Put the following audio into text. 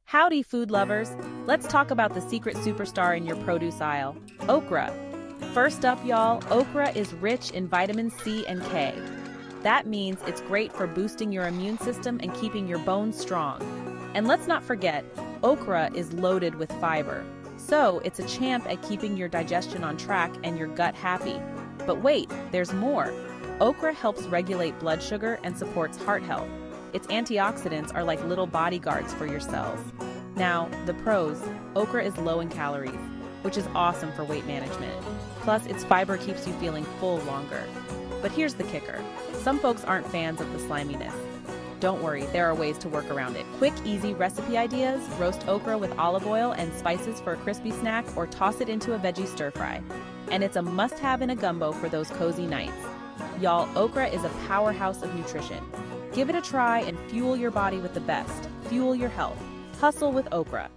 Howdy, food lovers! Let's talk about the secret superstar in your produce aisle, okra. First up, y'all, okra is rich in vitamin C and K. That means it's great for boosting your immune system and keeping your bones strong. And let's not forget, okra is loaded with fiber. So it's a champ at keeping your digestion on track and your gut happy. But wait, there's more. Okra helps regulate blood sugar and supports heart health. Its antioxidants are like little bodyguards for your cells. Now, the pros: okra is low in calories, which is awesome for weight management. Plus, its fiber keeps you feeling full longer. But here's the kicker. Some folks aren't fans of the sliminess. Don't worry, there are ways to work around it. Quick, easy recipe ideas: roast okra with olive oil and spices for a crispy snack, or toss it into a veggie stir-fry. And it's a must-have in a gumbo for those cozy nights. Y'all, okra is a powerhouse of nutrition. Give it a try and fuel your body with the best. Fuel your health. Hustle with okra.